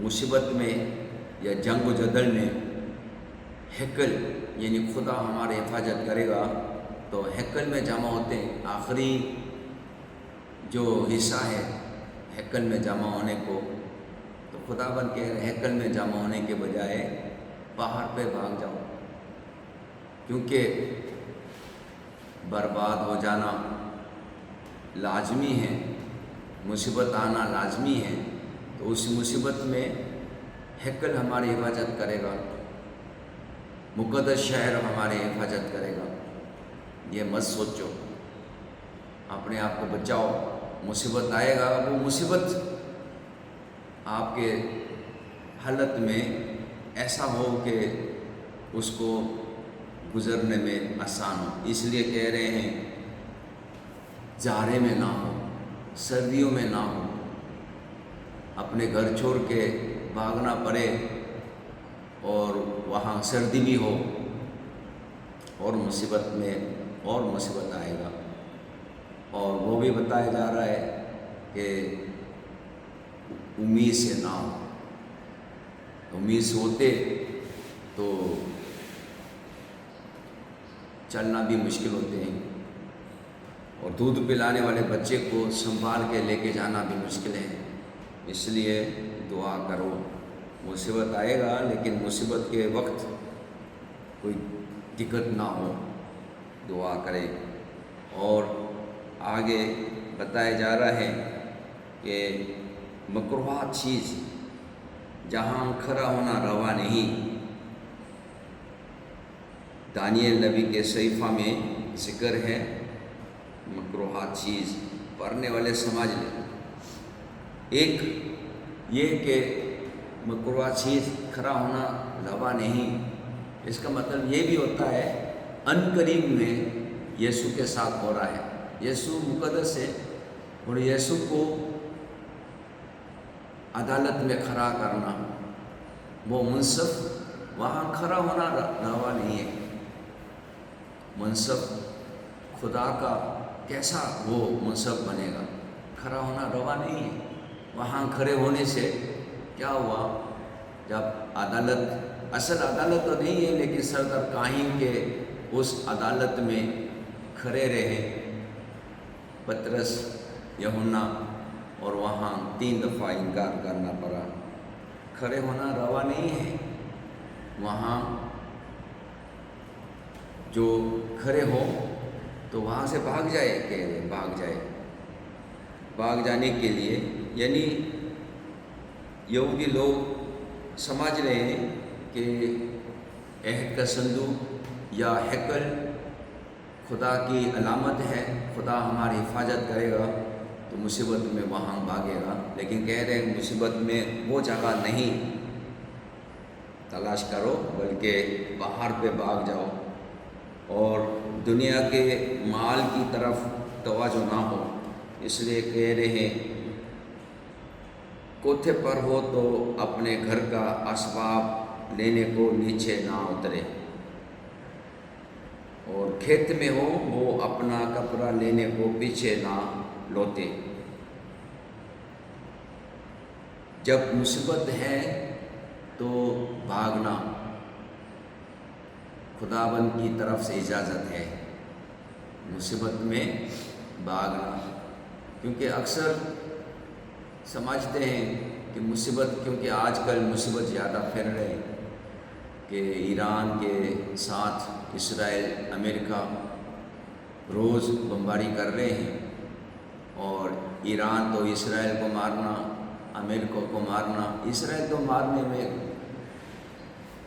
مصیبت میں یا جنگ و جدل میں ہیکل یعنی خدا ہماری حفاظت کرے گا، تو ہیکل میں جمع ہوتے ہیں، آخری جو حصہ ہے ہیکل میں جمع ہونے کو، تو خدا بند کے ہیکل میں جمع ہونے کے بجائے پہاڑ پہ بھاگ جاؤ، کیونکہ برباد ہو جانا لازمی ہے، مصیبت آنا لازمی ہے، تو اس مصیبت میں ہیکل ہماری حفاظت کرے گا، مقدس شہر ہماری حفاظت کرے گا۔ یہ مت سوچو، اپنے آپ کو بچاؤ، مصیبت آئے گا، وہ مصیبت آپ کے حالت میں ایسا ہو کہ اس کو گزرنے میں آسان ہو۔ اس لیے کہہ رہے ہیں جاڑے میں نہ ہو، سردیوں میں نہ ہو، اپنے گھر چھوڑ کے بھاگنا پڑے اور وہاں سردی بھی ہو اور مصیبت میں اور مصیبت آئے گا۔ اور وہ بھی بتایا جا رہا ہے کہ امید سے نہ ہو، امید سے ہوتے تو چلنا بھی مشکل ہوتے ہیں، اور دودھ پلانے والے بچے کو سنبھال کے لے کے جانا بھی مشکل ہے۔ اس لیے دعا کرو، مصیبت آئے گا لیکن مصیبت کے وقت کوئی دقت نہ ہو، دعا کرے۔ اور آگے بتایا جا رہا ہے کہ مکروہ چیز جہاں کھڑا ہونا روا نہیں۔ دانیل نبی کے صحیفہ میں ذکر ہے مکروہ چیز، پڑھنے والے سمجھ لیں۔ ایک یہ کہ مکروہ چیز کھڑا ہونا روا نہیں، اس کا مطلب یہ بھی ہوتا ہے ان قریب میں یسوع کے ساتھ ہو رہا ہے، یسوع مقدس ہے اور یسوع کو عدالت میں کھڑا کرنا، وہ منصف وہاں کھڑا ہونا روا نہیں ہے۔ منصف خدا کا کیسا وہ منصف بنے گا؟ کھڑا ہونا روا نہیں ہے۔ وہاں کھڑے ہونے سے کیا ہوا؟ جب عدالت، اصل عدالت تو نہیں ہے لیکن صدر کاہن کے اس عدالت میں کھڑے رہے پطرس، یوحنا، اور وہاں 3 دفعہ انکار کرنا پڑا۔ کھڑے ہونا روا نہیں ہے، وہاں جو کھڑے ہو تو وہاں سے بھاگ جائے، کہہ رہے بھاگ جائے۔ بھاگ جانے کے لیے یعنی یہودی لوگ سمجھ رہے ہیں کہ عہد کا صندوق یا ہیکل خدا کی علامت ہے، خدا ہماری حفاظت کرے گا تو مصیبت میں وہاں بھاگے گا، لیکن کہہ رہے ہیں مصیبت میں وہ جگہ نہیں تلاش کرو بلکہ باہر پہ بھاگ جاؤ، اور دنیا کے مال کی طرف توجہ نہ ہو۔ اس لیے کہہ رہے ہیں کوٹھے پر ہو تو اپنے گھر کا اسباب لینے کو نیچے نہ اترے، اور کھیت میں ہو وہ اپنا کپڑا لینے کو پیچھے نہ لوٹے۔ جب مصیبت ہے تو بھاگنا خداوند کی طرف سے اجازت ہے، مصیبت میں بھاگنا، کیونکہ اکثر سمجھتے ہیں کہ مصیبت، کیونکہ آج کل مصیبت زیادہ پھیل رہے ہیں کہ ایران کے ساتھ اسرائیل، امریکہ روز بمباری کر رہے ہیں، اور ایران تو اسرائیل کو مارنا، امریکہ کو مارنا، اسرائیل تو مارنے میں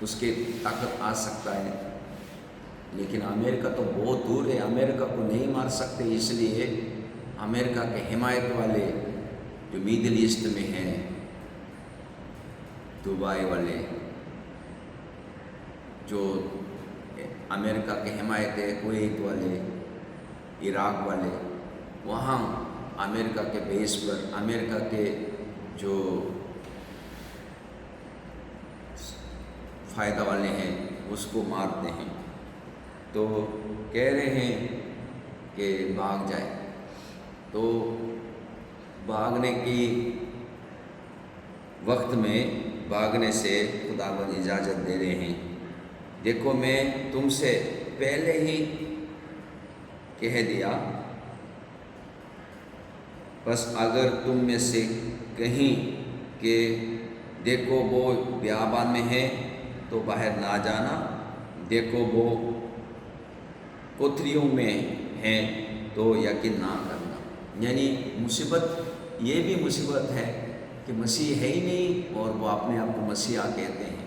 اس کی طاقت آ سکتا ہے لیکن امریکہ تو بہت دور ہے، امریکہ کو نہیں مار سکتے۔ اس لیے امریکہ کے حمایت والے جو میڈل ایسٹ میں ہیں، دبئی والے جو امریکہ کے حمایت ہے، کویت والے، عراق والے، وہاں امریکہ کے بیس پر امریکہ کے جو فائدہ والے ہیں اس کو مارتے ہیں۔ تو کہہ رہے ہیں کہ بھاگ جائے، تو بھاگنے کی وقت میں بھاگنے سے خداوند اجازت دے رہے ہیں۔ دیکھو میں تم سے پہلے ہی کہہ دیا، بس اگر تم میں سے کہیں کہ دیکھو وہ بیابان میں ہے تو باہر نہ جانا، دیکھو وہ کوٹھریوں میں ہیں تو یقین نہ کرنا۔ یعنی مصیبت، یہ بھی مصیبت ہے کہ مسیح ہے ہی نہیں اور وہ اپنے آپ کو مسیحا کہتے ہیں۔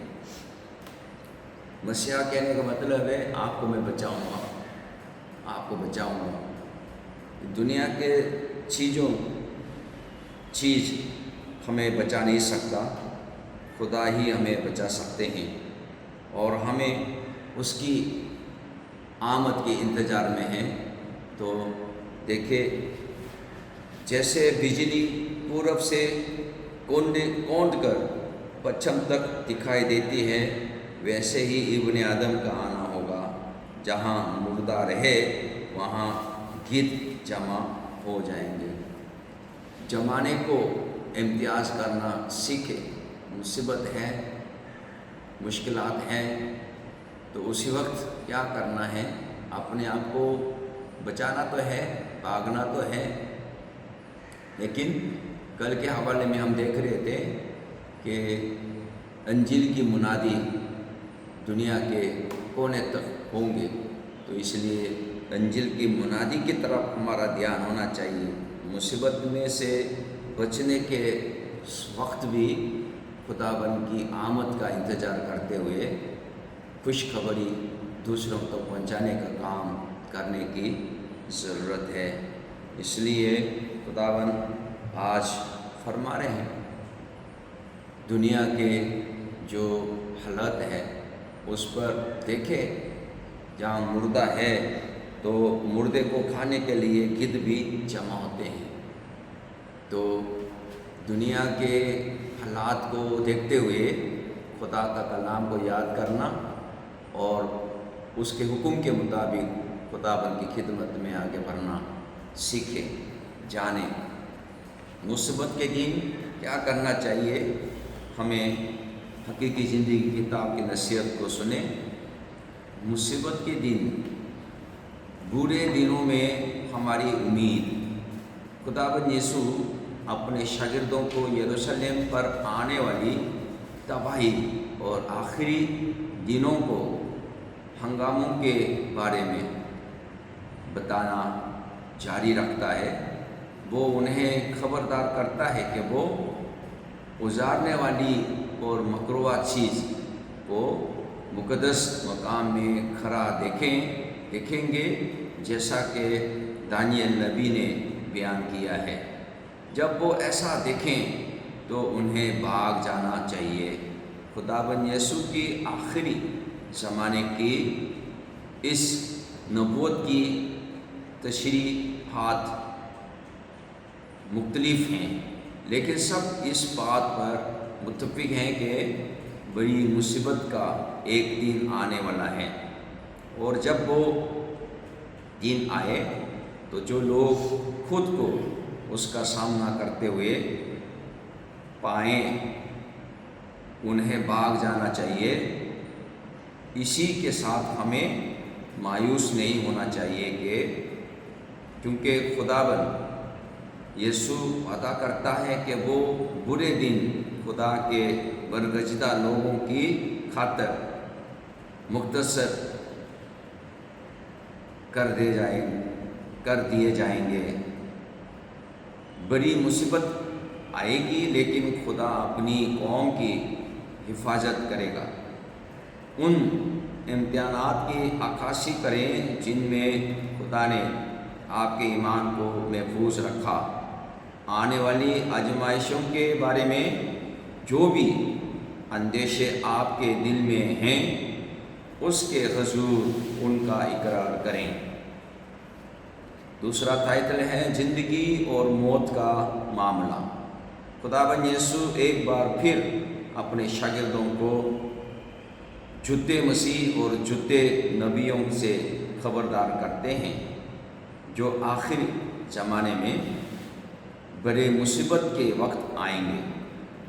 مسیحا کہنے کا مطلب ہے آپ کو میں بچاؤں گا، آپ کو بچاؤں گا۔ دنیا کے چیز ہمیں بچا نہیں سکتا، خدا ہی ہمیں بچا سکتے ہیں، اور ہمیں اس کی آمد کے انتظار میں ہیں۔ تو دیکھیں، جیسے بجلی پورب سے کونڈ کر پچھم تک دکھائی دیتی ہے، ویسے ہی ابن آدم کا آنا ہوگا۔ جہاں مردہ رہے وہاں گدھ جمع ہو جائیں گے۔ زمانے کو امتیاز کرنا سیکھے۔ مصیبت ہے، مشکلات ہیں، تو اسی وقت کیا کرنا ہے؟ اپنے آپ کو بچانا تو ہے، بھاگنا تو ہے، لیکن کل کے حوالے میں ہم دیکھ رہے تھے کہ انجیل کی منادی دنیا کے کونے تک ہوں گے، تو اس لیے انجیل کی منادی کی طرف ہمارا دھیان ہونا چاہیے۔ مصیبت میں سے بچنے کے وقت بھی خداوند کی آمد کا انتظار کرتے ہوئے خوشخبری دوسروں تک پہنچانے کا کام کرنے کی ضرورت ہے۔ اس لیے خداوند آج فرما رہے ہیں، دنیا کے جو حالت ہے اس پر دیکھیں، جہاں مردہ ہے تو مردے کو کھانے کے لیے گدھ بھی جمع ہوتے ہیں۔ تو دنیا کے حالات کو دیکھتے ہوئے خدا کا کلام کو یاد کرنا اور اس کے حکم کے مطابق خداوند کی خدمت میں آگے بڑھنا سیکھیں، جانیں۔ مصیبت کے دن کیا کرنا چاہیے؟ ہمیں حقیقی زندگی کتاب کی نصیحت کو سنیں۔ مصیبت کے دن، برے دنوں میں ہماری امید۔ خداوند یسوع اپنے شاگردوں کو یروشلم پر آنے والی تباہی اور آخری دنوں کو ہنگاموں کے بارے میں بتانا جاری رکھتا ہے۔ وہ انہیں خبردار کرتا ہے کہ وہ ازارنے والی اور مکروہ چیز کو مقدس مقام میں کھڑا دیکھیں گے، جیسا کہ دانیل نبی نے بیان کیا ہے۔ جب وہ ایسا دیکھیں تو انہیں بھاگ جانا چاہیے۔ خداوند یسوع کی آخری زمانے کی اس نبوت کی تشریحات مختلف ہیں، لیکن سب اس بات پر متفق ہیں کہ بڑی مصیبت کا ایک دن آنے والا ہے، اور جب وہ دن آئے تو جو لوگ خود کو اس کا سامنا کرتے ہوئے پائیں انہیں بھاگ جانا چاہیے۔ اسی کے ساتھ ہمیں مایوس نہیں ہونا چاہیے کیونکہ خداوند یسوع وعدہ کرتا ہے کہ وہ برے دن خدا کے برگزیدہ لوگوں کی خاطر مختصر کر دیے جائیں گے۔ بڑی مصیبت آئے گی، لیکن خدا اپنی قوم کی حفاظت کرے گا۔ ان امتحانات کی عکاسی کریں جن میں خدا نے آپ کے ایمان کو محفوظ رکھا۔ آنے والی آزمائشوں کے بارے میں جو بھی اندیشے آپ کے دل میں ہیں، اس کے حضور ان کا اقرار کریں۔ دوسرا ٹائٹل ہے زندگی اور موت کا معاملہ۔ خداوند یسوع ایک بار پھر اپنے شاگردوں کو جھوٹے مسیح اور جھوٹے نبیوں سے خبردار کرتے ہیں جو آخری زمانے میں بڑے مصیبت کے وقت آئیں گے۔